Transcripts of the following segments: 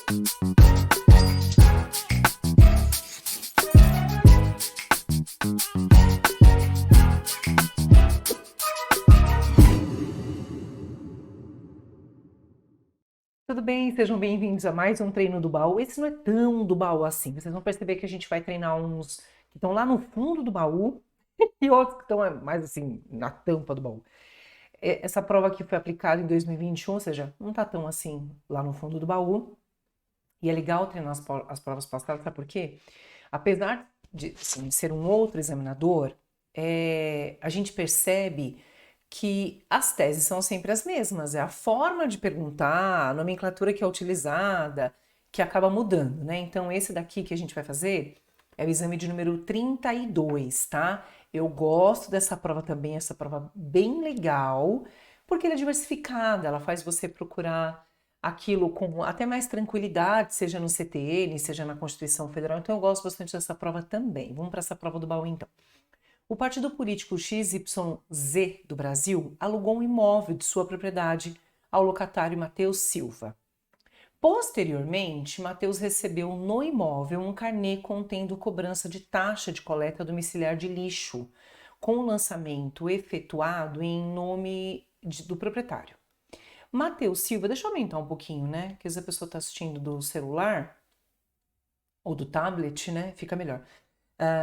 Tudo bem? Sejam bem-vindos a mais um treino do baú. Esse não é tão do baú assim. Vocês vão perceber que a gente vai treinar uns que estão lá no fundo do baú e outros que estão mais assim na tampa do baú. Essa prova aqui foi aplicada em 2021, ou seja, não está tão assim lá no fundo do baú. E é legal treinar as provas passadas, sabe por quê? Apesar de, assim, de ser um outro examinador, a gente percebe que as teses são sempre as mesmas, é a forma de perguntar, a nomenclatura que é utilizada, que acaba mudando, né? Então, esse daqui que a gente vai fazer é o exame de número 32, tá? Eu gosto dessa prova também, essa prova bem legal, porque ela é diversificada, ela faz você procurar aquilo com até mais tranquilidade, seja no CTN, seja na Constituição Federal. Então, eu gosto bastante dessa prova também. Vamos para essa prova do baú, então. O partido político XYZ do Brasil alugou um imóvel de sua propriedade ao locatário Matheus Silva. Posteriormente, Matheus recebeu no imóvel um carnê contendo cobrança de taxa de coleta domiciliar de lixo, com o lançamento efetuado em nome do proprietário. Matheus Silva, deixa eu aumentar um pouquinho, né? Porque se a pessoa está assistindo do celular ou do tablet, né? Fica melhor.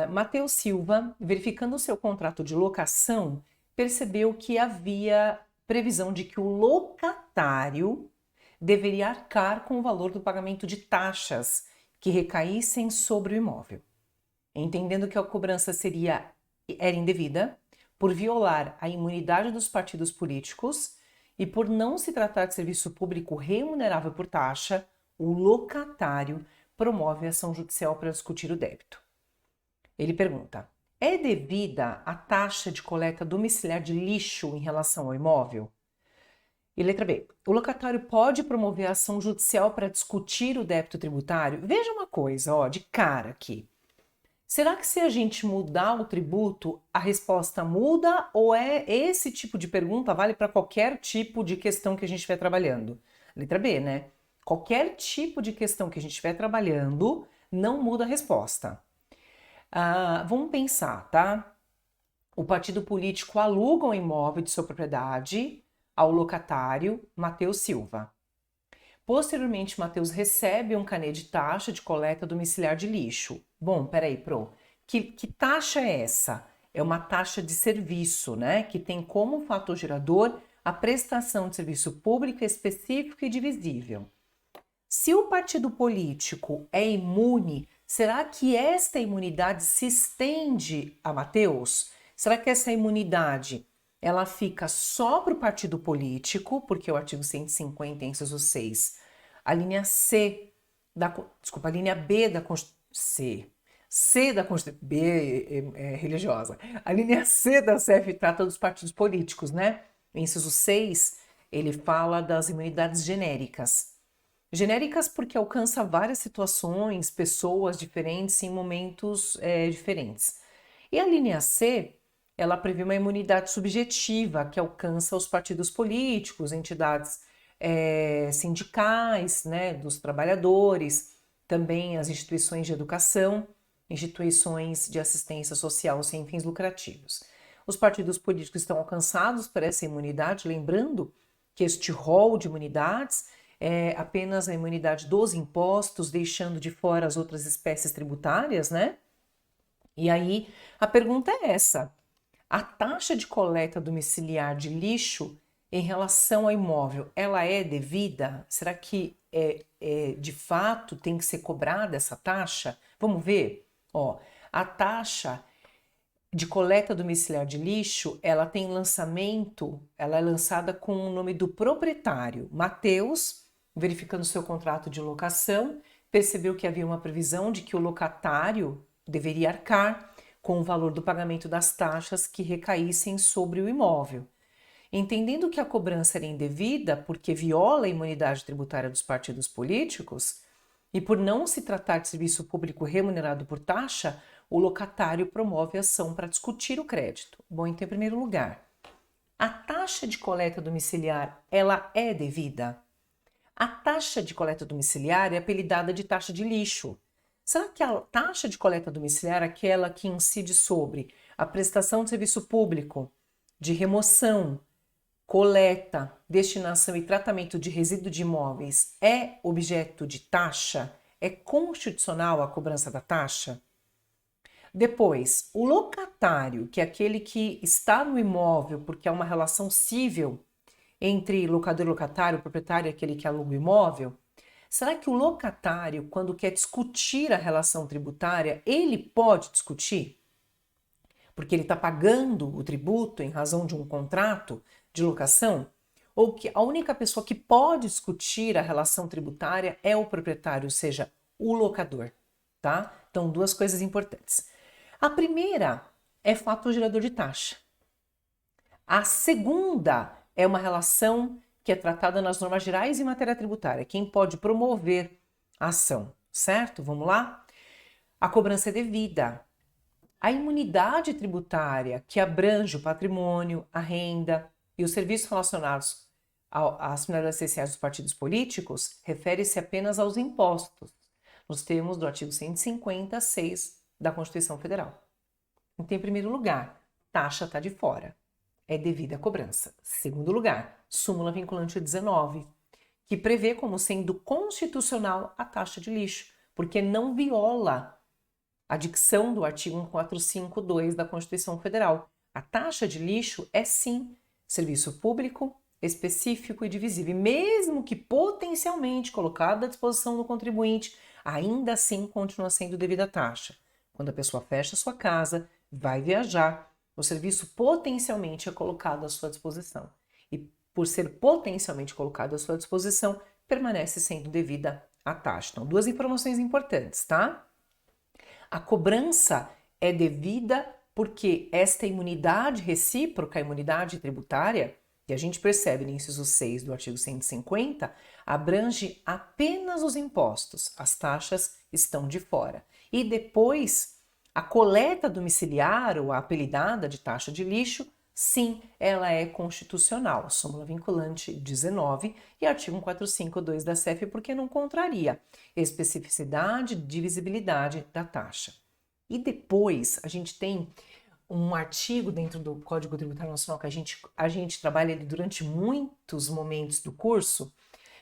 Matheus Silva, verificando o seu contrato de locação, percebeu que havia previsão de que o locatário deveria arcar com o valor do pagamento de taxas que recaíssem sobre o imóvel. Entendendo que a cobrança era indevida, por violar a imunidade dos partidos políticos e por não se tratar de serviço público remunerável por taxa, o locatário promove ação judicial para discutir o débito. Ele pergunta: é devida a taxa de coleta domiciliar de lixo em relação ao imóvel? E letra B. O locatário pode promover ação judicial para discutir o débito tributário? Veja uma coisa, ó, de cara aqui. Será que se a gente mudar o tributo, a resposta muda ou é esse tipo de pergunta vale para qualquer tipo de questão que a gente estiver trabalhando? Letra B, né? Qualquer tipo de questão que a gente estiver trabalhando, não muda a resposta. Vamos pensar, tá? O partido político aluga um imóvel de sua propriedade ao locatário Matheus Silva. Posteriormente, Matheus recebe um carnê de taxa de coleta domiciliar de lixo. Bom, peraí, que taxa é essa? É uma taxa de serviço, né? Que tem como fator gerador a prestação de serviço público específico e divisível. Se o partido político é imune, será que esta imunidade se estende a Matheus? Será que essa imunidade ela fica só para o partido político, porque o artigo 150, inciso 6, a linha a linha B da Constituição, C da Constituição, B é religiosa, a linha C da CF trata dos partidos políticos, né? O inciso 6, ele fala das imunidades genéricas. Genéricas porque alcança várias situações, pessoas diferentes em momentos diferentes. E a linha C, ela prevê uma imunidade subjetiva que alcança os partidos políticos, entidades sindicais, né, dos trabalhadores, também as instituições de educação, instituições de assistência social sem fins lucrativos. Os partidos políticos estão alcançados por essa imunidade, lembrando que este rol de imunidades é apenas a imunidade dos impostos, deixando de fora as outras espécies tributárias, né? E aí a pergunta é essa: a taxa de coleta domiciliar de lixo em relação ao imóvel, ela é devida? Será que de fato tem que ser cobrada essa taxa? Vamos ver? Ó, a taxa de coleta domiciliar de lixo, ela tem lançamento, ela é lançada com o nome do proprietário, Matheus, verificando seu contrato de locação, percebeu que havia uma previsão de que o locatário deveria arcar com o valor do pagamento das taxas que recaíssem sobre o imóvel. Entendendo que a cobrança era indevida porque viola a imunidade tributária dos partidos políticos e por não se tratar de serviço público remunerado por taxa, o locatário promove ação para discutir o crédito. Bom, então, em primeiro lugar, a taxa de coleta domiciliar, ela é devida? A taxa de coleta domiciliar é apelidada de taxa de lixo. Será que a taxa de coleta domiciliar é aquela que incide sobre a prestação de serviço público, de remoção, coleta, destinação e tratamento de resíduo de imóveis é objeto de taxa? É constitucional a cobrança da taxa? Depois, o locatário, que é aquele que está no imóvel porque é uma relação cível entre locador e locatário, proprietário é aquele que aluga o imóvel. Será que o locatário, quando quer discutir a relação tributária, ele pode discutir? Porque ele está pagando o tributo em razão de um contrato de locação? Ou que a única pessoa que pode discutir a relação tributária é o proprietário, ou seja, o locador, tá? Então, duas coisas importantes. A primeira é fator gerador de taxa. A segunda é uma relação que é tratada nas normas gerais em matéria tributária. Quem pode promover a ação, certo? Vamos lá? A cobrança é devida. A imunidade tributária, que abrange o patrimônio, a renda e os serviços relacionados às finalidades essenciais dos partidos políticos, refere-se apenas aos impostos, nos termos do artigo 156 da Constituição Federal. Então, em primeiro lugar, taxa está de fora. É devida a cobrança. Segundo lugar, súmula vinculante 19, que prevê como sendo constitucional a taxa de lixo, porque não viola a dicção do artigo 1452 da Constituição Federal. A taxa de lixo é sim serviço público, específico e divisível, e mesmo que potencialmente colocado à disposição do contribuinte, ainda assim continua sendo devida a taxa. Quando a pessoa fecha sua casa, vai viajar, o serviço potencialmente é colocado à sua disposição. E por ser potencialmente colocado à sua disposição, permanece sendo devida a taxa. Então, duas informações importantes, tá? A cobrança é devida porque esta imunidade recíproca, a imunidade tributária, que a gente percebe no inciso 6 do artigo 150, abrange apenas os impostos, as taxas estão de fora. E depois, a coleta domiciliar, ou a apelidada de taxa de lixo, sim, ela é constitucional, súmula vinculante 19 e artigo 1452 da CEF, porque não contraria especificidade, divisibilidade da taxa. E depois a gente tem um artigo dentro do Código Tributário Nacional que a gente trabalha ele durante muitos momentos do curso,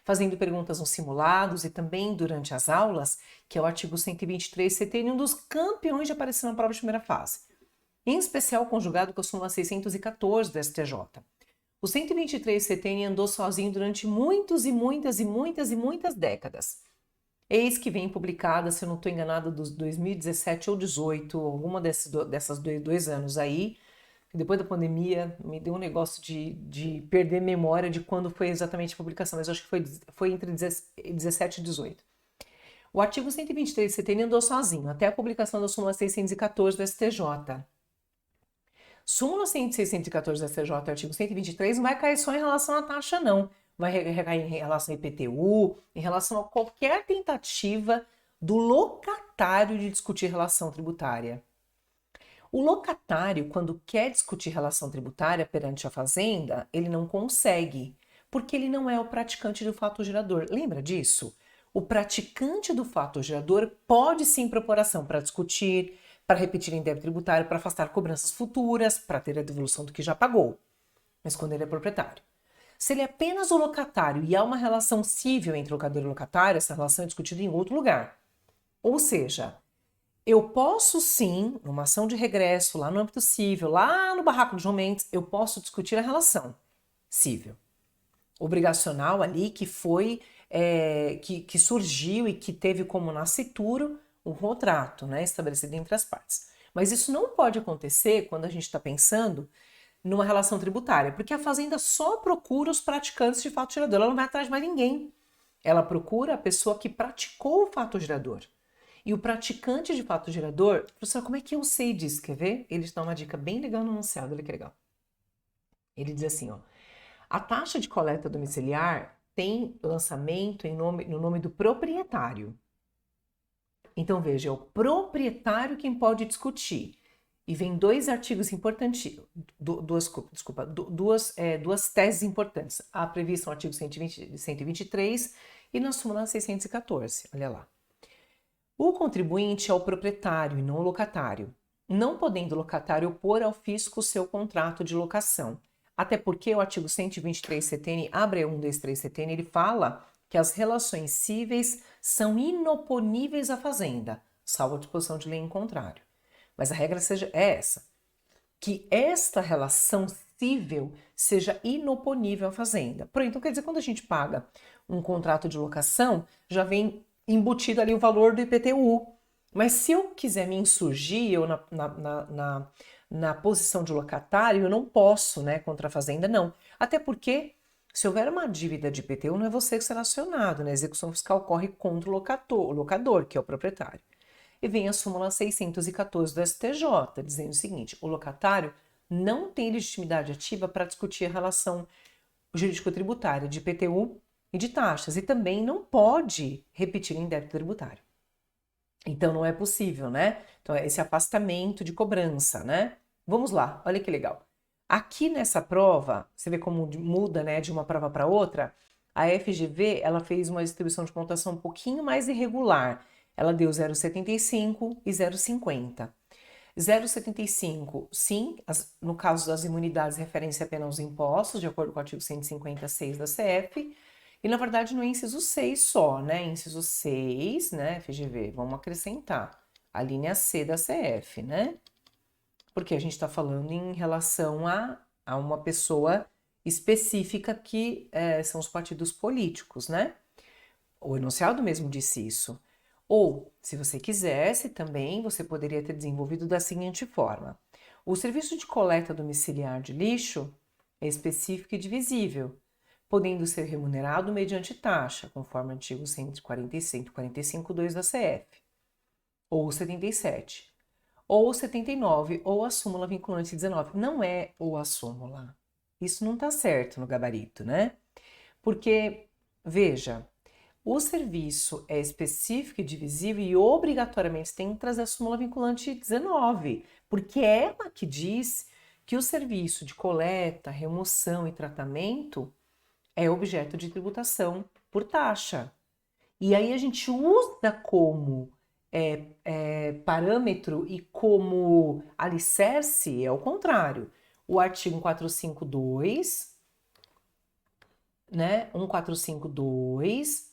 fazendo perguntas nos simulados e também durante as aulas, que é o artigo 123 CTN, um dos campeões de aparecer na prova de primeira fase. Em especial conjugado com a súmula 614 do STJ. O 123 CTN andou sozinho durante muitas décadas. Eis que vem publicada, se eu não estou enganada, dos 2017 ou 2018, alguma dessas dois anos aí. Depois da pandemia, me deu um negócio de perder memória de quando foi exatamente a publicação, mas eu acho que foi entre 17 e 18. O artigo 123 do CTN andou sozinho, até a publicação da súmula 614 do STJ. Súmula 614 do STJ, artigo 123, não vai cair só em relação à taxa, não. Vai recair em relação ao IPTU, em relação a qualquer tentativa do locatário de discutir relação tributária. O locatário, quando quer discutir relação tributária perante a fazenda, ele não consegue, porque ele não é o praticante do fato gerador. Lembra disso? O praticante do fato gerador pode sim propor ação para discutir, para repetir em débito tributário, para afastar cobranças futuras, para ter a devolução do que já pagou. Mas quando ele é proprietário. Se ele é apenas o locatário e há uma relação cível entre locador e locatário, essa relação é discutida em outro lugar. Ou seja, eu posso sim, numa ação de regresso, lá no âmbito cível, lá no barraco de João Mendes, eu posso discutir a relação cível, obrigacional ali, que foi, que surgiu e que teve como nascituro um contrato, né, estabelecido entre as partes. Mas isso não pode acontecer quando a gente está pensando numa relação tributária, porque a fazenda só procura os praticantes de fato gerador, ela não vai atrás de mais ninguém. Ela procura a pessoa que praticou o fato gerador. E o praticante de fato gerador, professor, como é que eu sei disso? Quer ver? Ele dá uma dica bem legal no enunciado, olha que legal. Ele diz assim, ó, a taxa de coleta domiciliar tem lançamento no nome do proprietário. Então veja, é o proprietário quem pode discutir. E vem dois artigos importantes, duas teses importantes. A prevista no artigo 123 e na súmula 614, olha lá. O contribuinte é o proprietário e não o locatário, não podendo o locatário opor ao fisco o seu contrato de locação. Até porque o artigo 123 CTN, abre 123 CTN, ele fala que as relações cíveis são inoponíveis à fazenda, salvo a disposição de lei em contrário. Mas a regra é essa, que esta relação cível seja inoponível à fazenda. Então, quer dizer, quando a gente paga um contrato de locação, já vem embutido ali o valor do IPTU. Mas se eu quiser me insurgir, eu na posição de locatário, eu não posso, né, contra a fazenda, não. Até porque, se houver uma dívida de IPTU, não é você que será acionado, né? A execução fiscal ocorre contra o locador, que é o proprietário. E vem a súmula 614 do STJ, dizendo o seguinte: o locatário não tem legitimidade ativa para discutir a relação jurídico-tributária de IPTU e de taxas, e também não pode repetir em débito tributário. Então não é possível, né? Então é esse afastamento de cobrança, né? Vamos lá, olha que legal. Aqui nessa prova, você vê como muda, né, de uma prova para outra. A FGV, ela fez uma distribuição de pontuação um pouquinho mais irregular. Ela deu 0,75 e 0,50. 0,75, sim, no caso das imunidades, referência apenas aos impostos, de acordo com o artigo 156 da CF, e na verdade no inciso 6 só, né? Inciso 6, né, FGV, vamos acrescentar a linha C da CF, né? Porque a gente está falando em relação a uma pessoa específica que são os partidos políticos, né? O enunciado mesmo disse isso. Ou, se você quisesse também, você poderia ter desenvolvido da seguinte forma: o serviço de coleta domiciliar de lixo é específico e divisível, podendo ser remunerado mediante taxa, conforme o artigo 145.2 da CF, ou 77, ou 79, ou a súmula vinculante 19. Não é ou a súmula. Isso não está certo no gabarito, né? Porque, veja, o serviço é específico e divisível e obrigatoriamente tem que trazer a súmula vinculante 19, porque é ela que diz que o serviço de coleta, remoção e tratamento é objeto de tributação por taxa. E aí a gente usa como parâmetro e como alicerce, é o contrário. O artigo 145.2, né? 145.2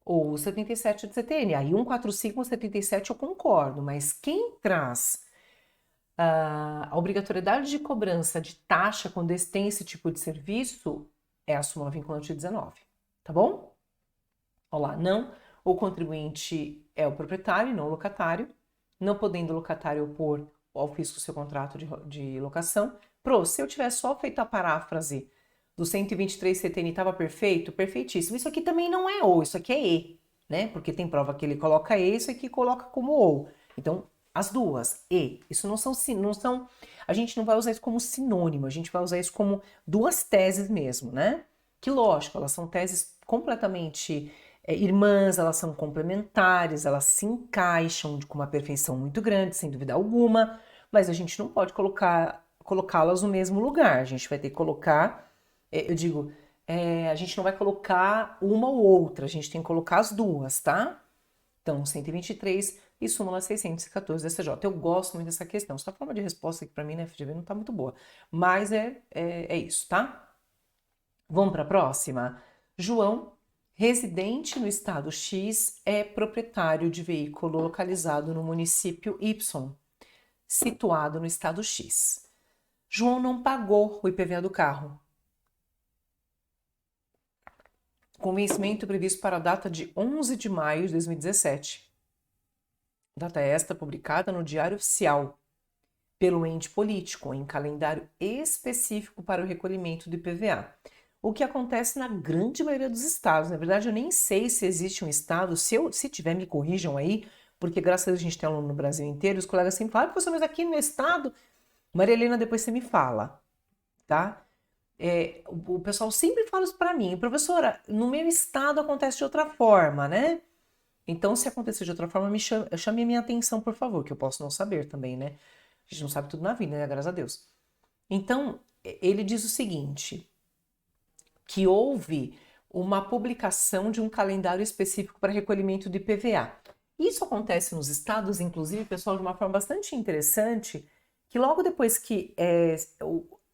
ou 77 do CTN. Aí 145 ou 77 eu concordo, mas quem traz a obrigatoriedade de cobrança de taxa quando tem esse tipo de serviço é a súmula vinculante 19, tá bom? Olha lá, não, o contribuinte é o proprietário, não o locatário, não podendo o locatário opor ao fisco seu contrato de locação. Se eu tivesse só feito a paráfrase do 123 CTN estava perfeito, perfeitíssimo. Isso aqui também não é ou, isso aqui é e, né? Porque tem prova que ele coloca e, isso aqui coloca como ou. Então, as duas, e. Isso não são, a gente não vai usar isso como sinônimo, a gente vai usar isso como duas teses mesmo, né? Que lógico, elas são teses completamente irmãs, elas são complementares, elas se encaixam com uma perfeição muito grande, sem dúvida alguma, mas a gente não pode colocá-las no mesmo lugar, a gente vai ter que colocar, eu digo, a gente não vai colocar uma ou outra, a gente tem que colocar as duas, tá? Então, 123 e súmula 614 da STJ. Eu gosto muito dessa questão. Essa forma de resposta aqui para mim na FGV não tá muito boa, mas é isso, tá? Vamos para a próxima? João, residente no estado X, é proprietário de veículo localizado no município Y, situado no estado X. João não pagou o IPVA do carro. Com vencimento previsto para a data de 11 de maio de 2017. Data esta publicada no Diário Oficial pelo ente político, em calendário específico para o recolhimento do IPVA. O que acontece na grande maioria dos estados. Na verdade, eu nem sei se existe um estado, se tiver, me corrijam aí, porque graças a Deus a gente tem aluno no Brasil inteiro, os colegas sempre falam, professor, mas aqui no meu estado, Maria Helena, depois você me fala, tá? O pessoal sempre fala isso para mim, professora, no meu estado acontece de outra forma, né? Então, se acontecer de outra forma, chame a minha atenção, por favor, que eu posso não saber também, né? A gente não sabe tudo na vida, né? Graças a Deus. Então, ele diz o seguinte, que houve uma publicação de um calendário específico para recolhimento de IPVA. Isso acontece nos estados, inclusive, pessoal, de uma forma bastante interessante, que logo depois que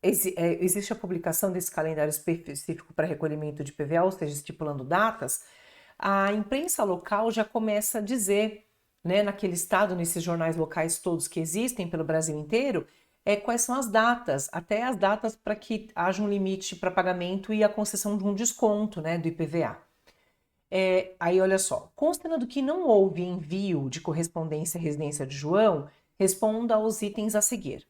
existe a publicação desse calendário específico para recolhimento de IPVA, ou seja, estipulando datas, a imprensa local já começa a dizer, né, naquele estado, nesses jornais locais todos que existem pelo Brasil inteiro, quais são as datas, até as datas para que haja um limite para pagamento e a concessão de um desconto, né, do IPVA. Aí olha só, considerando que não houve envio de correspondência à residência de João, responda aos itens a seguir.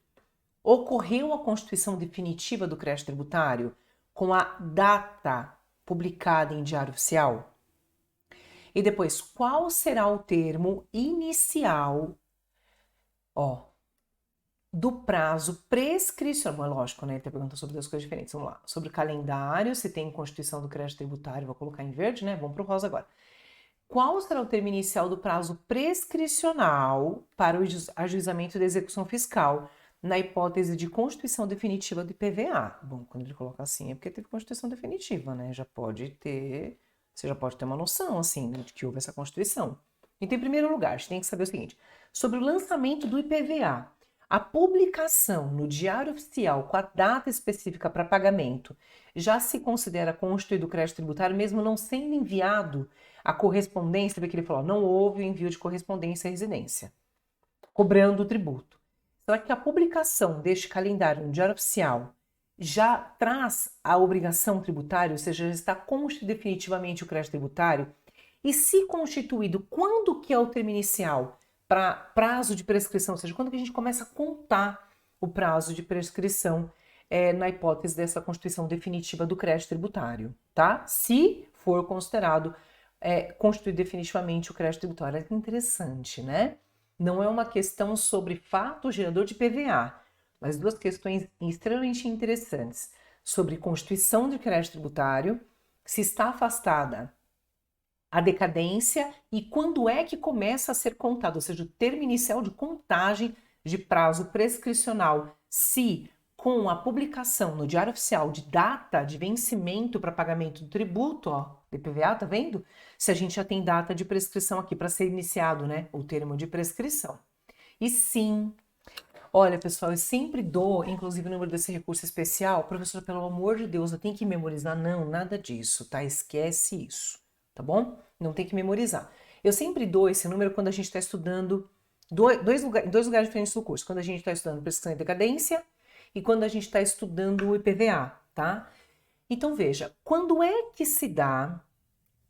Ocorreu a constituição definitiva do crédito tributário com a data publicada em Diário Oficial? E depois, qual será o termo inicial, do prazo prescricional? Lógico, né? Ele tá perguntando sobre duas coisas diferentes. Vamos lá. Sobre o calendário, se tem constituição do crédito tributário, vou colocar em verde, né? Vamos pro rosa agora. Qual será o termo inicial do prazo prescricional para o ajuizamento da execução fiscal na hipótese de constituição definitiva do IPVA? Bom, quando ele coloca assim é porque teve constituição definitiva, né? Você já pode ter uma noção, assim, né, de que houve essa constituição. Então, em primeiro lugar, a gente tem que saber o seguinte, sobre o lançamento do IPVA, a publicação no Diário Oficial com a data específica para pagamento já se considera constituído o crédito tributário, mesmo não sendo enviado a correspondência, porque ele falou, não houve o envio de correspondência à residência, cobrando o tributo. Será que a publicação deste calendário no Diário Oficial já traz a obrigação tributária, ou seja, já está constituído definitivamente o crédito tributário? E se constituído, quando que é o termo inicial para prazo de prescrição? Ou seja, quando que a gente começa a contar o prazo de prescrição na hipótese dessa constituição definitiva do crédito tributário, tá? Se for considerado constituir definitivamente o crédito tributário. É interessante, né? Não é uma questão sobre fato gerador de PVA, mas duas questões extremamente interessantes sobre constituição de crédito tributário, se está afastada a decadência e quando é que começa a ser contado, ou seja, o termo inicial de contagem de prazo prescricional, se com a publicação no Diário Oficial de data de vencimento para pagamento do tributo, do IPVA, tá vendo? Se a gente já tem data de prescrição aqui para ser iniciado, né, o termo de prescrição. E sim, olha, pessoal, eu sempre dou, inclusive o número desse recurso especial, professora, pelo amor de Deus, eu tenho que memorizar? Não, nada disso, tá? Esquece isso, tá bom? Não tem que memorizar. Eu sempre dou esse número quando a gente está estudando dois lugares diferentes do curso. Quando a gente está estudando prescrição e decadência e quando a gente está estudando o IPVA, tá? Então, veja, quando é que se dá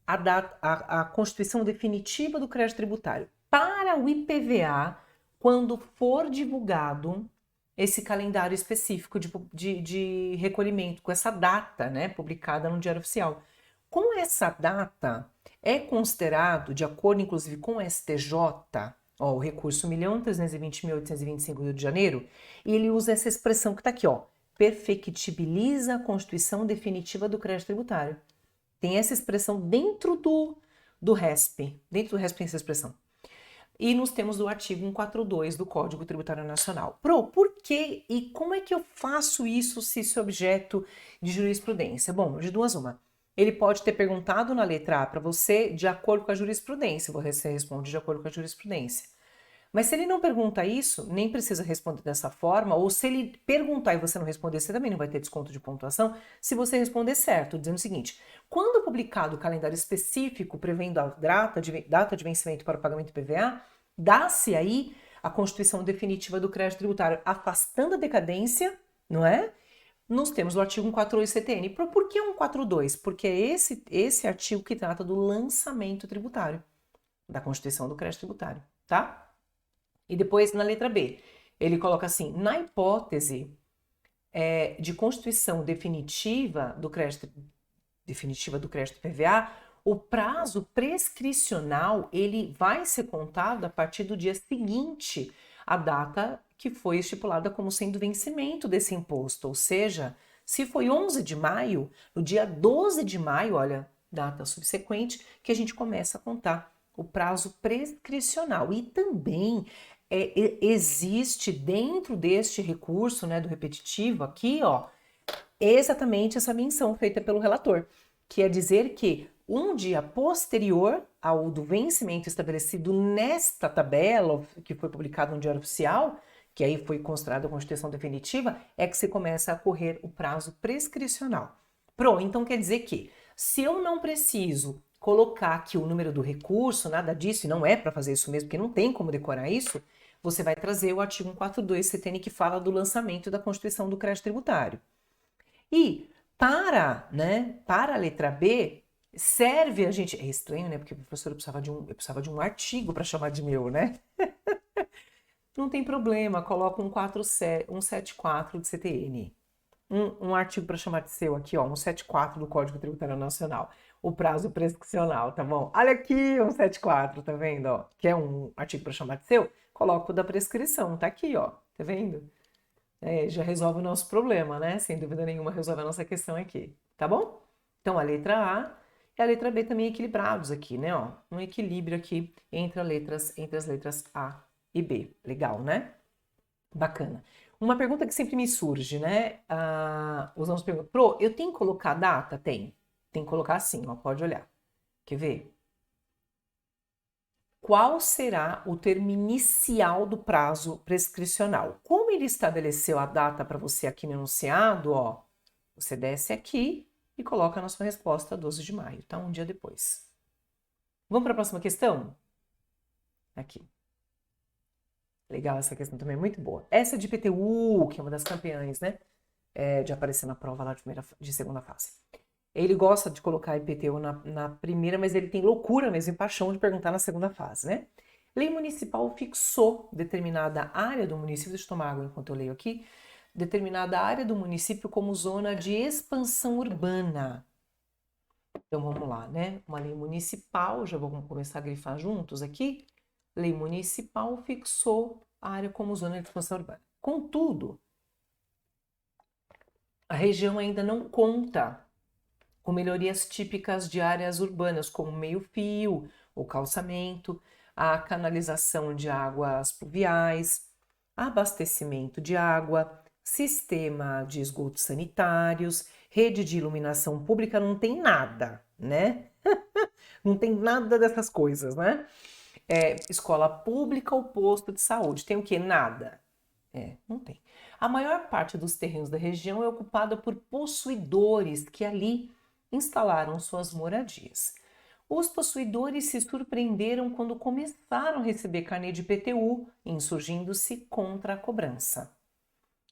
a constituição definitiva do crédito tributário? Para o IPVA, quando for divulgado esse calendário específico de recolhimento, com essa data, né, publicada no Diário Oficial. Com essa data, é considerado, de acordo inclusive com o STJ, o recurso 1.320.825 do Rio de Janeiro, e ele usa essa expressão que está aqui, perfectibiliza a constituição definitiva do crédito tributário. Tem essa expressão dentro do RESP, dentro do RESP tem essa expressão. E nos temos do artigo 142 do Código Tributário Nacional. Por que e como é que eu faço isso se esse objeto de jurisprudência? Bom, de duas uma. Ele pode ter perguntado na letra A para você de acordo com a jurisprudência, você responde de acordo com a jurisprudência. Mas se ele não pergunta isso, nem precisa responder dessa forma, ou se ele perguntar e você não responder, você também não vai ter desconto de pontuação, se você responder certo, dizendo o seguinte, quando publicado o calendário específico prevendo a data de vencimento para o pagamento do IPVA, dá-se aí a constituição definitiva do crédito tributário, afastando a decadência, não é? Nós temos o artigo 142 CTN. Por que 142? Porque é esse artigo que trata do lançamento tributário, da constituição do crédito tributário, tá? E depois, na letra B, ele coloca assim, na hipótese de constituição definitiva do crédito PVA, o prazo prescricional ele vai ser contado a partir do dia seguinte à data que foi estipulada como sendo vencimento desse imposto. Ou seja, se foi 11 de maio, no dia 12 de maio, olha, data subsequente, que a gente começa a contar o prazo prescricional. E também existe dentro deste recurso, né, do repetitivo aqui, ó, exatamente essa menção feita pelo relator, que é dizer que um dia posterior ao do vencimento estabelecido nesta tabela, que foi publicado no Diário Oficial, que aí foi considerada a Constituição definitiva, é que se começa a correr o prazo prescricional. Então quer dizer que, se eu não preciso colocar aqui o número do recurso, nada disso, e não é para fazer isso mesmo, porque não tem como decorar isso, você vai trazer o artigo 142 CTN que fala do lançamento da Constituição do Crédito Tributário. E para a letra B, serve a gente... É estranho, né? Porque o professor eu precisava de um artigo para chamar de meu, né? Não tem problema, coloca um 174 de CTN. Um artigo para chamar de seu aqui, ó, 174 do Código Tributário Nacional. O prazo prescricional, tá bom? Olha aqui, 174, tá vendo, ó? Que é um artigo para chamar de seu? Coloca o da prescrição, tá aqui, ó. Tá vendo? Já resolve o nosso problema, né? Sem dúvida nenhuma, resolve a nossa questão aqui, tá bom? Então, a letra A e a letra B também equilibrados aqui, né? Ó, um equilíbrio aqui entre as letras A e B. Legal, né? Bacana. Uma pergunta que sempre me surge, né? Os alunos perguntam, Pro, eu tenho que colocar data? Tem. Tem que colocar sim, ó, pode olhar. Quer ver? Qual será o termo inicial do prazo prescricional? Como ele estabeleceu a data para você aqui no enunciado, ó, você desce aqui e coloca na sua resposta 12 de maio, tá? Um dia depois. Vamos para a próxima questão? Aqui. Legal, essa questão também é muito boa. Essa de IPTU, que é uma das campeãs, né? De aparecer na prova lá de segunda fase. Ele gosta de colocar IPTU na primeira, mas ele tem loucura mesmo, paixão de perguntar na segunda fase, né? Lei municipal fixou determinada área do município, deixa eu tomar água enquanto eu leio aqui, determinada área do município como zona de expansão urbana. Então vamos lá, né? Uma lei municipal, já vamos começar a grifar juntos aqui. Lei municipal fixou a área como zona de expansão urbana. Contudo, a região ainda não conta com melhorias típicas de áreas urbanas, como meio-fio, o calçamento, a canalização de águas pluviais, abastecimento de água, sistema de esgotos sanitários, rede de iluminação pública, não tem nada, né? Não tem nada dessas coisas, né? Escola pública ou posto de saúde, tem o quê? Nada. Não tem. A maior parte dos terrenos da região é ocupada por possuidores que ali instalaram suas moradias. Os possuidores se surpreenderam quando começaram a receber carnê de IPTU, insurgindo-se contra a cobrança.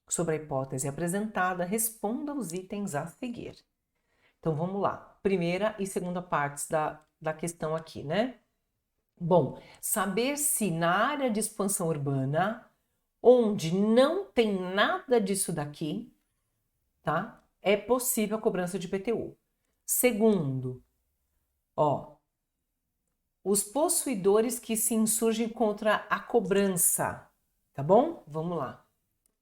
Sobre a hipótese apresentada, responda aos itens a seguir. Então vamos lá. Primeira e segunda partes da questão aqui, né? Bom, saber se na área de expansão urbana, onde não tem nada disso daqui, tá? É possível a cobrança de IPTU. Segundo, ó, os possuidores que se insurgem contra a cobrança, tá bom? Vamos lá.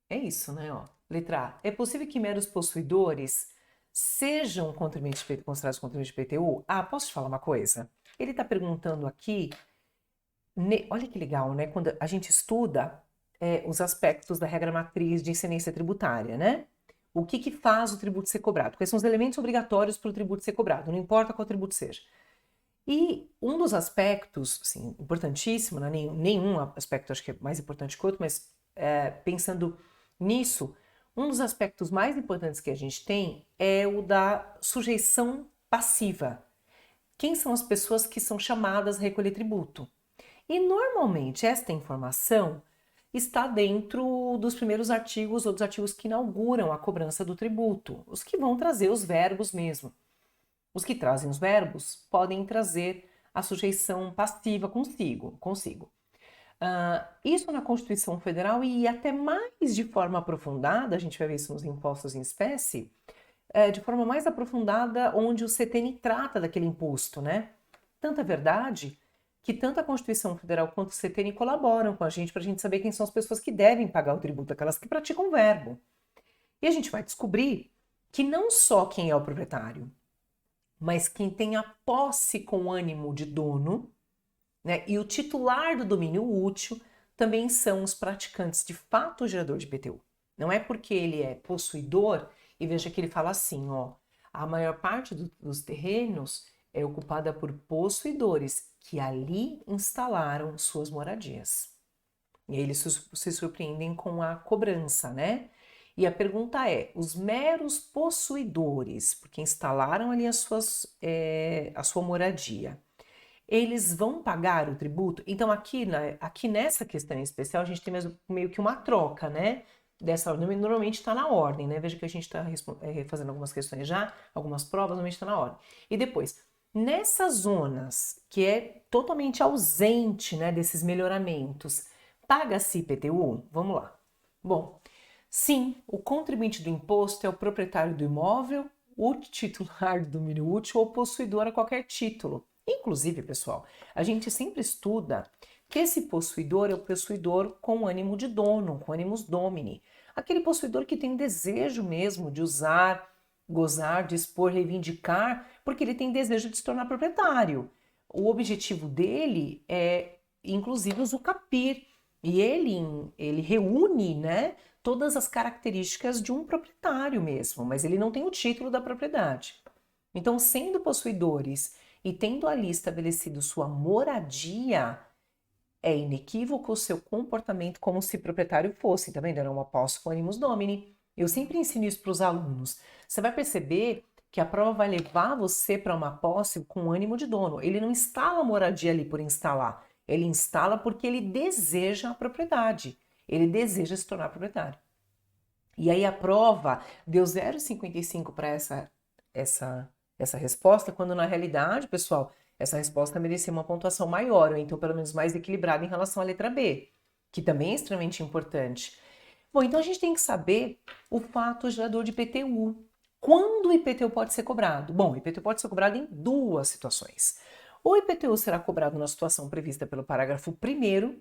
É isso, né, ó. Letra A. É possível que meros possuidores sejam considerados contribuintes de IPTU? Posso te falar uma coisa? Ele está perguntando aqui, olha que legal, né? Quando a gente estuda os aspectos da regra matriz de incidência tributária, né? O que faz o tributo ser cobrado? Quais são os elementos obrigatórios para o tributo ser cobrado? Não importa qual tributo seja. E um dos aspectos, assim, importantíssimo, né? Nenhum aspecto acho que é mais importante que outro, mas pensando nisso, um dos aspectos mais importantes que a gente tem é o da sujeição passiva. Quem são as pessoas que são chamadas a recolher tributo? E normalmente esta informação está dentro dos primeiros artigos ou dos artigos que inauguram a cobrança do tributo, os que vão trazer os verbos mesmo. Os que trazem os verbos podem trazer a sujeição passiva consigo. Isso na Constituição Federal e até mais de forma aprofundada, a gente vai ver isso nos impostos em espécie, de forma mais aprofundada onde o CTN trata daquele imposto, né? Tanta verdade que tanto a Constituição Federal quanto o CTN colaboram com a gente para a gente saber quem são as pessoas que devem pagar o tributo, aquelas que praticam o verbo. E a gente vai descobrir que não só quem é o proprietário, mas quem tem a posse com ânimo de dono, né, e o titular do domínio útil também são os praticantes de fato o gerador de IPTU. Não é porque ele é possuidor, e veja que ele fala assim, ó, a maior parte dos terrenos é ocupada por possuidores que ali instalaram suas moradias. E aí eles se surpreendem com a cobrança, né? E a pergunta é, os meros possuidores, porque instalaram ali a sua moradia, eles vão pagar o tributo? Então aqui nessa questão em especial a gente tem meio que uma troca, né? Dessa ordem, normalmente está na ordem, né? Veja que a gente está fazendo algumas questões já, algumas provas, normalmente está na ordem. E depois, nessas zonas que é totalmente ausente, né, desses melhoramentos, paga-se IPTU? Vamos lá. Bom, sim, o contribuinte do imposto é o proprietário do imóvel, o titular do domínio útil ou possuidor a qualquer título. Inclusive, pessoal, a gente sempre estuda que esse possuidor é o possuidor com ânimo de dono, com animus domini. Aquele possuidor que tem desejo mesmo de usar, gozar, dispor, reivindicar, porque ele tem desejo de se tornar proprietário. O objetivo dele é, inclusive, usucapir. E ele reúne, né, todas as características de um proprietário mesmo, mas ele não tem o título da propriedade. Então, sendo possuidores e tendo ali estabelecido sua moradia, é inequívoco o seu comportamento como se proprietário fosse, tá vendo? Era uma posse com animus domini. Eu sempre ensino isso para os alunos. Você vai perceber que a prova vai levar você para uma posse com ânimo de dono. Ele não instala a moradia ali por instalar. Ele instala porque ele deseja a propriedade. Ele deseja se tornar proprietário. E aí a prova deu 0,55 para essa resposta, quando na realidade, pessoal, essa resposta merecia uma pontuação maior, ou então pelo menos mais equilibrada em relação à letra B, que também é extremamente importante. Bom, então a gente tem que saber o fato gerador de IPTU. Quando o IPTU pode ser cobrado? Bom, o IPTU pode ser cobrado em duas situações. O IPTU será cobrado na situação prevista pelo parágrafo 1º,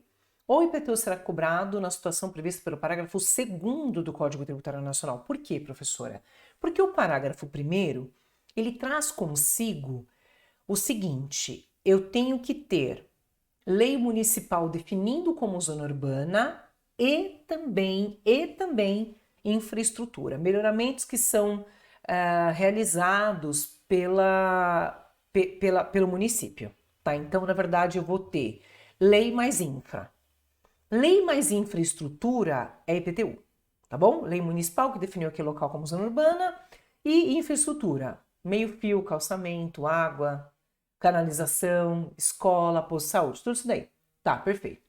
ou o IPTU será cobrado na situação prevista pelo parágrafo 2º do Código Tributário Nacional. Por quê, professora? Porque o parágrafo 1º, ele traz consigo o seguinte: eu tenho que ter lei municipal definindo como zona urbana e também infraestrutura, melhoramentos que são realizados pelo município, tá? Então, na verdade, eu vou ter lei mais infra. Lei mais infraestrutura é IPTU, tá bom? Lei municipal que definiu aquele local como zona urbana e infraestrutura, meio-fio, calçamento, água, canalização, escola, posto de saúde, tudo isso daí. Tá, perfeito.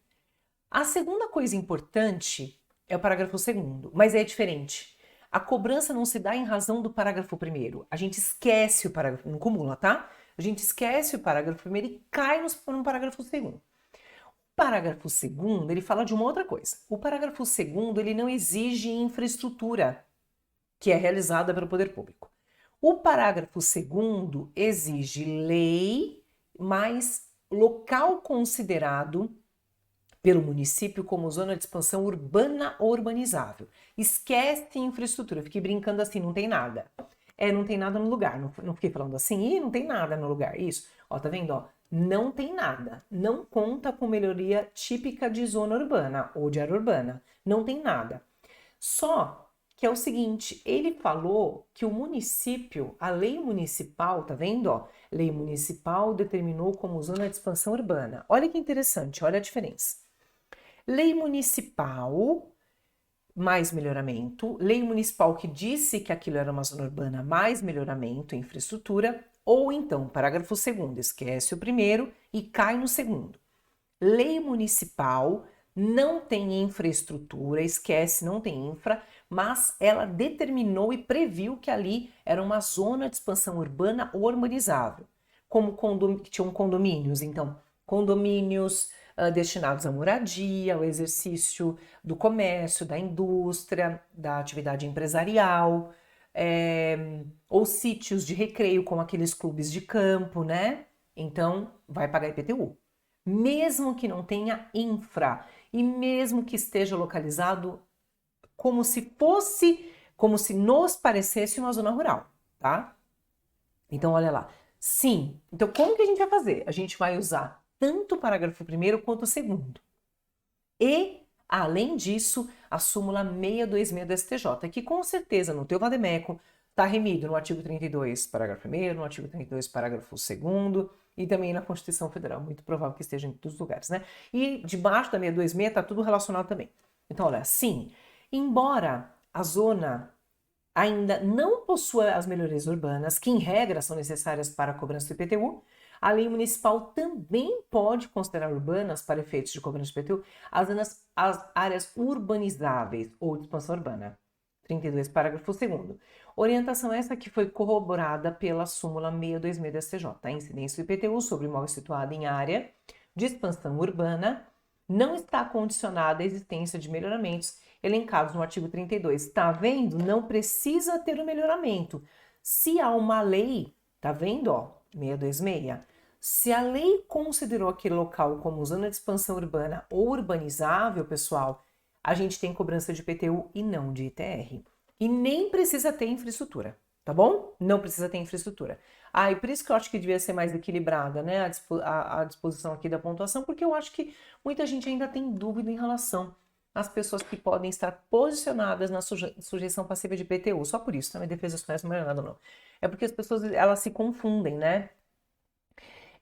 A segunda coisa importante é o parágrafo 2º, mas é diferente. A cobrança não se dá em razão do parágrafo 1º. A gente esquece o parágrafo, não cumula, tá? A gente esquece o parágrafo 1º e cai no parágrafo 2º. O parágrafo 2º, ele fala de uma outra coisa. O parágrafo 2º, ele não exige infraestrutura que é realizada pelo poder público. O parágrafo 2º exige lei mais local considerado pelo município como zona de expansão urbana ou urbanizável. Esquece infraestrutura. Fiquei brincando assim, não tem nada. Não tem nada no lugar. Não fiquei falando assim, não tem nada no lugar. Isso. Ó, tá vendo? Ó, não tem nada. Não conta com melhoria típica de zona urbana ou de área urbana. Não tem nada. Só que é o seguinte, ele falou que o município, a lei municipal, tá vendo? Ó, lei municipal determinou como zona de expansão urbana. Olha que interessante, olha a diferença. Lei municipal mais melhoramento, lei municipal que disse que aquilo era uma zona urbana mais melhoramento, infraestrutura, ou então, parágrafo 2º, esquece o primeiro e cai no 2º. Lei municipal não tem infraestrutura, esquece, não tem infra, mas ela determinou e previu que ali era uma zona de expansão urbana ou urbanizável, como que tinham condomínios, então, condomínios destinados à moradia, ao exercício do comércio, da indústria, da atividade empresarial, ou sítios de recreio, como aqueles clubes de campo, né? Então, vai pagar IPTU. Mesmo que não tenha infra e mesmo que esteja localizado como se nos parecesse uma zona rural, tá? Então, olha lá. Sim. Então, como que a gente vai fazer? A gente vai usar tanto o parágrafo 1º quanto o 2º. E, além disso, a súmula 626 do STJ, que com certeza no teu vademécum está remido no artigo 32, parágrafo 1º, no artigo 32, parágrafo 2º, e também na Constituição Federal, muito provável que esteja em todos os lugares, né? E debaixo da 626 está tudo relacionado também. Então, olha, sim, embora a zona ainda não possua as melhorias urbanas, que em regra são necessárias para a cobrança do IPTU, a lei municipal também pode considerar urbanas, para efeitos de cobrança do IPTU, as áreas urbanizáveis ou de expansão urbana. 32, parágrafo 2º. Orientação essa que foi corroborada pela súmula 626 do STJ. A incidência do IPTU sobre imóvel situado em área de expansão urbana não está condicionada à existência de melhoramentos elencados no artigo 32. Tá vendo? Não precisa ter o melhoramento. Se há uma lei, tá vendo, ó, 626, se a lei considerou aquele local como zona de expansão urbana ou urbanizável, pessoal, a gente tem cobrança de IPTU e não de ITR. E nem precisa ter infraestrutura, tá bom? Não precisa ter infraestrutura. E por isso que eu acho que devia ser mais equilibrada, né, a disposição aqui da pontuação, porque eu acho que muita gente ainda tem dúvida em relação às pessoas que podem estar posicionadas na sujeição passiva de IPTU. Só por isso, tá? Minha defesa não é nada, não. É porque as pessoas, elas se confundem, né?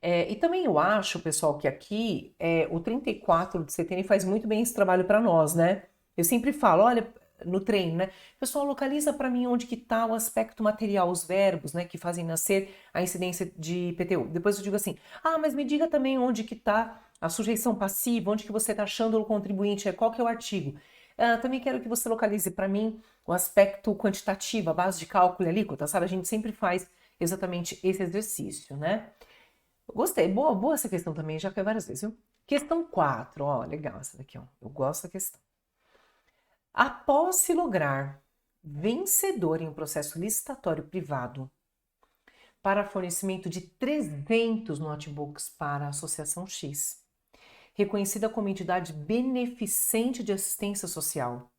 E também eu acho, pessoal, que aqui o 34 de CTN faz muito bem esse trabalho para nós, né? Eu sempre falo, olha, no treino, né? Pessoal, localiza para mim onde que está o aspecto material, os verbos, né, que fazem nascer a incidência de IPTU. Depois eu digo assim, mas me diga também onde que está a sujeição passiva, onde que você está achando o contribuinte, qual que é o artigo. Também quero que você localize para mim o aspecto quantitativo, a base de cálculo e alíquota, sabe? A gente sempre faz exatamente esse exercício, né? Gostei, boa essa questão também, já foi várias vezes, viu? Questão 4, ó, legal essa daqui, ó. Eu gosto da questão. Após se lograr vencedor em um processo licitatório privado para fornecimento de 300 notebooks para a Associação X, reconhecida como entidade beneficente de assistência social,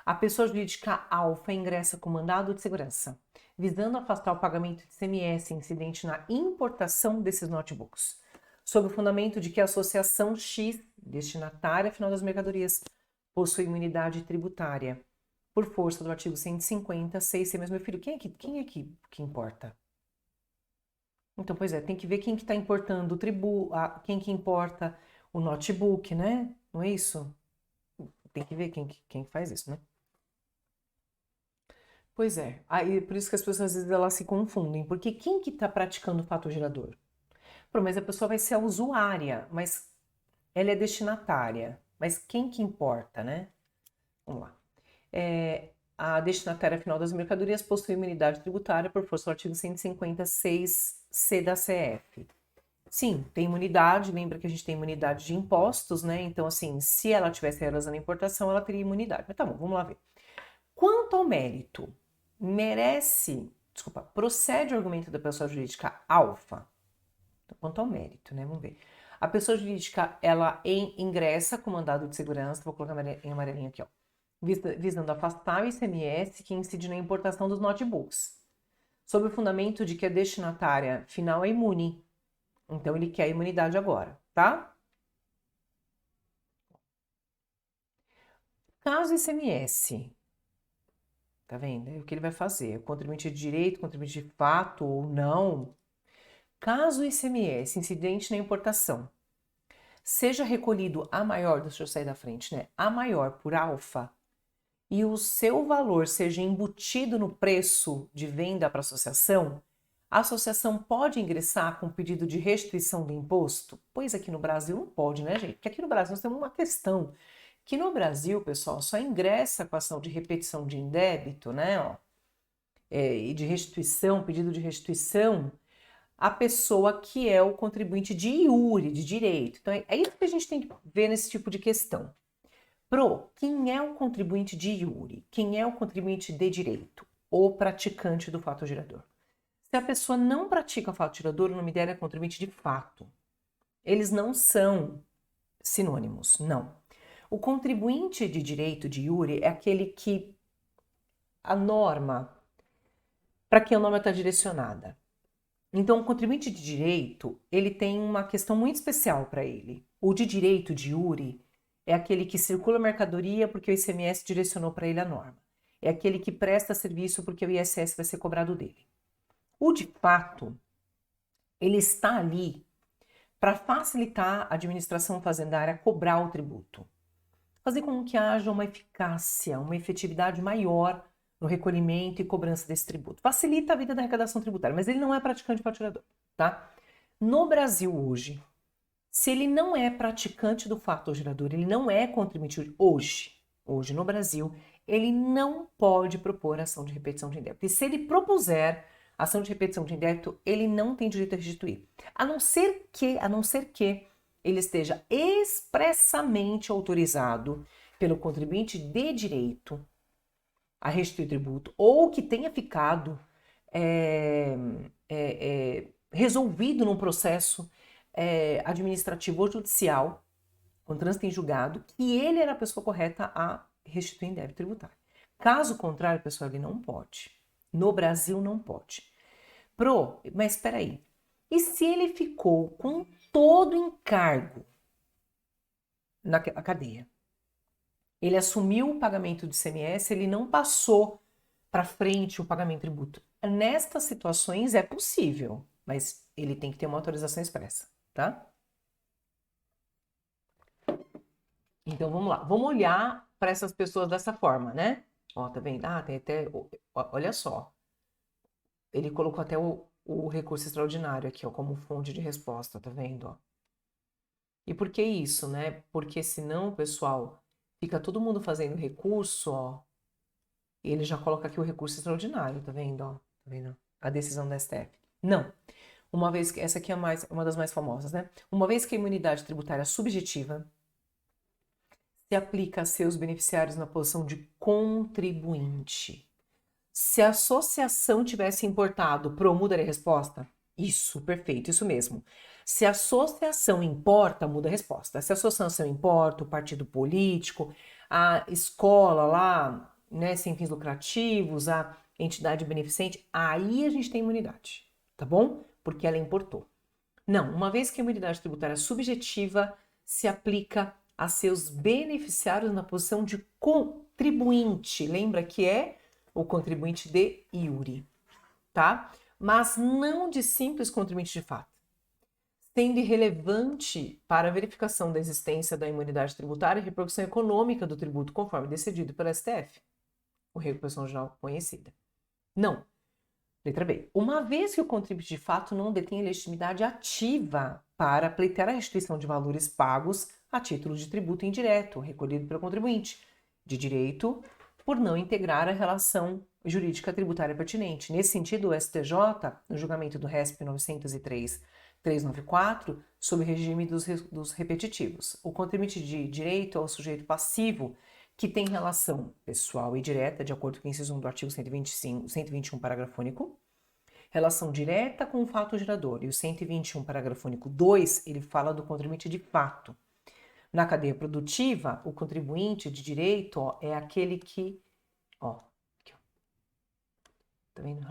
a pessoa jurídica alfa ingressa com mandado de segurança, visando afastar o pagamento de ICMS incidente na importação desses notebooks, sob o fundamento de que a Associação X, destinatária final das mercadorias, possui imunidade tributária, por força do artigo 150, 6C. Mas, meu filho, quem é que importa? Então, pois é, tem que ver quem que está importando o tributo, quem que importa o notebook, né? Não é isso? Tem que ver quem faz isso, né? Pois é, aí por isso que as pessoas às vezes elas se confundem, porque quem que está praticando o fato gerador? Pô, mas a pessoa vai ser a usuária, mas ela é destinatária. Mas quem que importa, né? Vamos lá. A destinatária final das mercadorias possui imunidade tributária por força do artigo 156C da CF. Sim, tem imunidade, lembra que a gente tem imunidade de impostos, né? Então, assim, se ela tivesse realizando a importação, ela teria imunidade. Mas tá bom, vamos lá ver. Quanto ao mérito, procede o argumento da pessoa jurídica alfa? Quanto ao mérito, né? Vamos ver. A pessoa jurídica, ela ingressa com mandado de segurança, vou colocar em amarelinho aqui, ó, visando afastar o ICMS que incide na importação dos notebooks, sob o fundamento de que a destinatária final é imune. Então, ele quer a imunidade agora, tá? Caso ICMS, tá vendo? O que ele vai fazer? O contribuinte de direito, contribuinte de fato ou não. Caso o ICMS incidente na importação seja recolhido a maior, deixa eu sair da frente, né? A maior por alfa, e o seu valor seja embutido no preço de venda para a associação pode ingressar com pedido de restituição do imposto? Pois aqui no Brasil não pode, né, gente? Porque aqui no Brasil nós temos uma questão, que no Brasil, pessoal, só ingressa com a ação de repetição de indébito, né, ó, e de restituição, pedido de restituição, a pessoa que é o contribuinte de iure, de direito. Então, é isso que a gente tem que ver nesse tipo de questão. Quem é o contribuinte de iure? Quem é o contribuinte de direito? O praticante do fato gerador. Se a pessoa não pratica o fato gerador, o nome dela é contribuinte de fato. Eles não são sinônimos, não. O contribuinte de direito de iure é aquele que a norma, para quem a norma está direcionada. Então, o contribuinte de direito, ele tem uma questão muito especial para ele. O de direito de iure É aquele que circula mercadoria porque o ICMS direcionou para ele a norma. É aquele que presta serviço porque o ISS vai ser cobrado dele. O de fato, ele está ali para facilitar a administração fazendária a cobrar o tributo. Fazer com que haja uma eficácia, uma efetividade maior no recolhimento e cobrança desse tributo. Facilita a vida da arrecadação tributária, mas ele não é praticante faturador, tá? No Brasil hoje, se ele não é praticante do fato gerador, ele não é contribuinte hoje no Brasil, ele não pode propor ação de repetição de débito. E se ele propuser ação de repetição de débito, ele não tem direito a restituir. A não ser que ele esteja expressamente autorizado pelo contribuinte de direito a restituir tributo ou que tenha ficado resolvido num processo administrativo ou judicial, com trânsito em julgado, que ele era a pessoa correta a restituir em débito tributário. Caso contrário, pessoal, ele não pode. No Brasil, não pode. Mas espera aí. E se ele ficou com todo encargo na cadeia? Ele assumiu o pagamento do ICMS, ele não passou para frente o pagamento de tributo. Nestas situações é possível, mas ele tem que ter uma autorização expressa, tá? Então vamos lá, vamos olhar para essas pessoas dessa forma, né? Ó, tá vendo? Ah, tem até, olha só, ele colocou até o recurso extraordinário aqui, ó, como fonte de resposta, tá vendo? Ó. E por que isso, né? Porque senão, pessoal, fica todo mundo fazendo recurso, ó, e ele já coloca aqui o recurso extraordinário, tá vendo? Ó, tá vendo? A decisão da STF. Não. Uma vez que essa aqui é uma das mais famosas, né? Uma vez que a imunidade tributária subjetiva se aplica a seus beneficiários na posição de contribuinte. Se a associação tivesse importado, mudaria a resposta? Isso, perfeito, isso mesmo. Se a associação importa, muda a resposta. Se a associação importa, o partido político, a escola lá, né, sem fins lucrativos, a entidade beneficente, aí a gente tem imunidade, tá bom? Porque ela importou. Não, uma vez que a imunidade tributária subjetiva se aplica a seus beneficiários na posição de contribuinte, lembra que é o contribuinte de iure, tá? Mas não de simples contribuinte de fato. Sendo irrelevante para a verificação da existência da imunidade tributária e repercussão econômica do tributo, conforme decidido pelo STF, o repercussão geral conhecida. Não. Letra B. Uma vez que o contribuinte de fato não detém legitimidade ativa para pleitear a restituição de valores pagos a título de tributo indireto, recolhido pelo contribuinte, de direito, por não integrar a relação jurídica tributária pertinente. Nesse sentido, o STJ, no julgamento do RESP 903-394, sob o regime dos repetitivos. O contribuinte de direito é o sujeito passivo que tem relação pessoal e direta, de acordo com o inciso 1 do artigo 121, parágrafo único, relação direta com o fato gerador. E o 121, parágrafo único 2, ele fala do contribuinte de fato. Na cadeia produtiva, o contribuinte de direito, ó, é aquele que, aqui, tá vendo?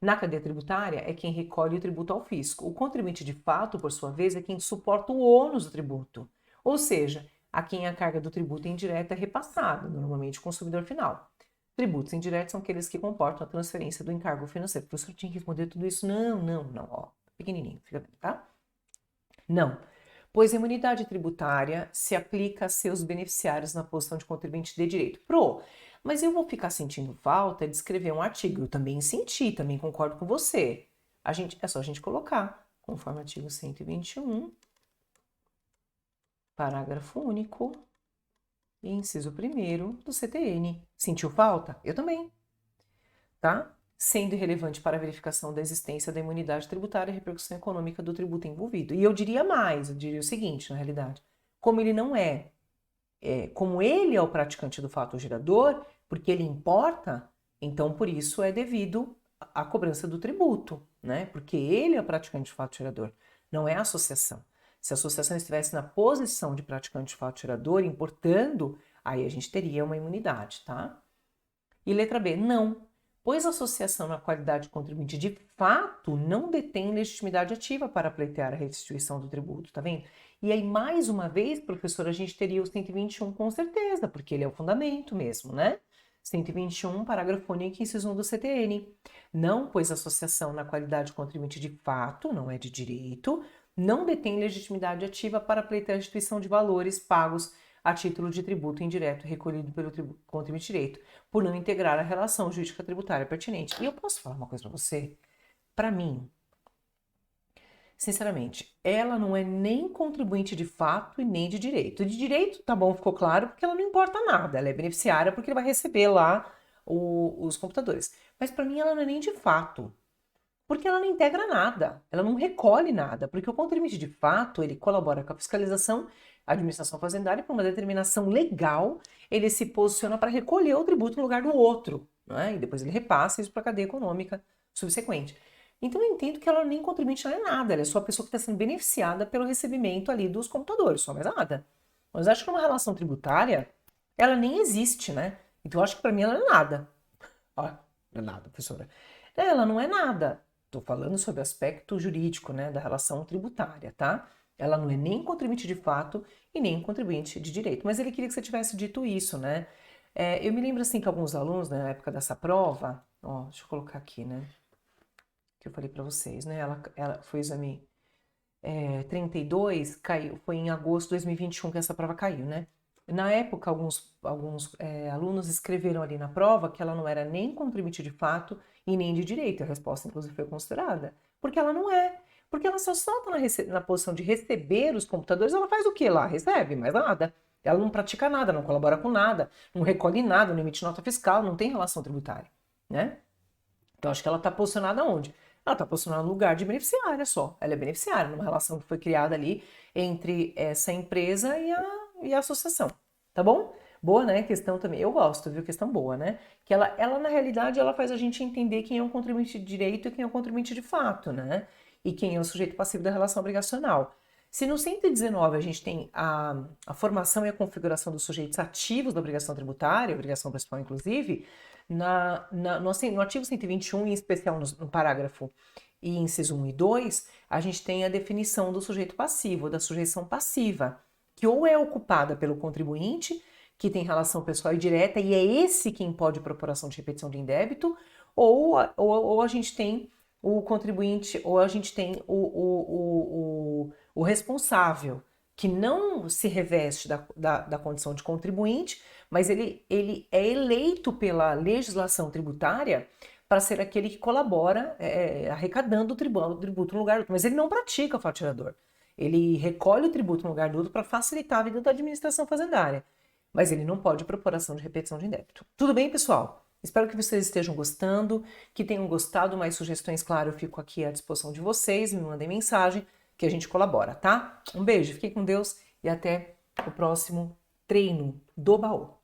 Na cadeia tributária, é quem recolhe o tributo ao fisco. O contribuinte de fato, por sua vez, é quem suporta o ônus do tributo. Ou seja, a quem a carga do tributo indireta é repassada, normalmente o consumidor final. Tributos indiretos são aqueles que comportam a transferência do encargo financeiro. O professor tinha que responder tudo isso? Não, ó, pequenininho, fica bem, tá? Não, pois a imunidade tributária se aplica a seus beneficiários na posição de contribuinte de direito. Mas eu vou ficar sentindo falta de escrever um artigo. Eu também senti, também concordo com você. É só a gente colocar, conforme o artigo 121, parágrafo único, e inciso 1º do CTN. Sentiu falta? Eu também. Tá? Sendo irrelevante para a verificação da existência da imunidade tributária e repercussão econômica do tributo envolvido. E eu diria mais, eu diria o seguinte, na realidade. Como ele não como ele é o praticante do fato gerador, porque ele importa, então por isso é devido à cobrança do tributo, né? Porque ele é o praticante do fato gerador, não é a associação. Se a associação estivesse na posição de praticante de fato gerador, importando, aí a gente teria uma imunidade, tá? E letra B, não. pois a associação na qualidade de contribuinte de fato não detém legitimidade ativa para pleitear a restituição do tributo, tá vendo? E aí, mais uma vez, professor, a gente teria o 121 com certeza, porque ele é o fundamento mesmo, né? 121, parágrafo único, inciso 1 do CTN. Não, pois a associação na qualidade de contribuinte de fato, não é de direito, não detém legitimidade ativa para pleitear a restituição de valores pagos a título de tributo indireto recolhido pelo contribuinte de direito, por não integrar a relação jurídica tributária pertinente. E eu posso falar uma coisa para você? Para mim, sinceramente, ela não é nem contribuinte de fato e nem de direito. De direito, tá bom, ficou claro, porque ela não importa nada. Ela é beneficiária porque ele vai receber lá os computadores. Mas para mim ela não é nem de fato. Porque ela não integra nada, ela não recolhe nada, porque o contribuinte de fato, ele colabora com a fiscalização, a administração fazendária, por uma determinação legal, ele se posiciona para recolher o tributo no lugar do outro, né? E depois ele repassa isso para a cadeia econômica subsequente. Então eu entendo que ela nem contribuinte, não é nada, ela é só a pessoa que está sendo beneficiada pelo recebimento ali dos computadores, só mais nada. Mas eu acho que uma relação tributária, ela nem existe, né? Então eu acho que para mim ela não é nada. Ó, não é nada, professora. Ela não é nada. Estou falando sobre o aspecto jurídico, né, da relação tributária, tá? Ela não é nem contribuinte de fato e nem contribuinte de direito. Mas ele queria que você tivesse dito isso, né? Eu me lembro, assim, que alguns alunos, né, na época dessa prova, ó, deixa eu colocar aqui, né, que eu falei para vocês, né, ela foi o exame 32, caiu, foi em agosto de 2021 que essa prova caiu, né? Na época, alguns alunos escreveram ali na prova que ela não era nem contribuinte de fato e nem de direito. A resposta, inclusive, foi considerada. Porque ela não é. Porque ela só está na posição de receber os computadores, ela faz o que lá? Recebe, mais nada. Ela não pratica nada, não colabora com nada, não recolhe nada, não emite nota fiscal, não tem relação tributária, né? Então, acho que ela está posicionada onde? Ela está posicionada no lugar de beneficiária só. Ela é beneficiária, numa relação que foi criada ali entre essa empresa e a associação. Tá bom? Boa, né? Questão também. Eu gosto, viu? Questão boa, né? Que ela na realidade, ela faz a gente entender quem é um contribuinte de direito e quem é um contribuinte de fato, né? E quem é o sujeito passivo da relação obrigacional. Se no 119 a gente tem a formação e a configuração dos sujeitos ativos da obrigação tributária, obrigação principal inclusive, no artigo 121, em especial no parágrafo e inciso 1 e 2, a gente tem a definição do sujeito passivo, da sujeição passiva, que ou é ocupada pelo contribuinte, que tem relação pessoal e direta, e é esse quem pode propor ação de repetição de indébito, ou a gente tem o contribuinte, ou a gente tem o responsável, que não se reveste da condição de contribuinte, mas ele é eleito pela legislação tributária para ser aquele que colabora arrecadando o tributo no lugar do outro. Mas ele não pratica o fatiador. Ele recolhe o tributo no lugar do outro para facilitar a vida da administração fazendária. Mas ele não pode propor ação de repetição de indébito. Tudo bem, pessoal? Espero que vocês estejam gostando, que tenham gostado. Mais sugestões, claro, eu fico aqui à disposição de vocês. Me mandem mensagem que a gente colabora, tá? Um beijo, fiquem com Deus e até o próximo treino do baú.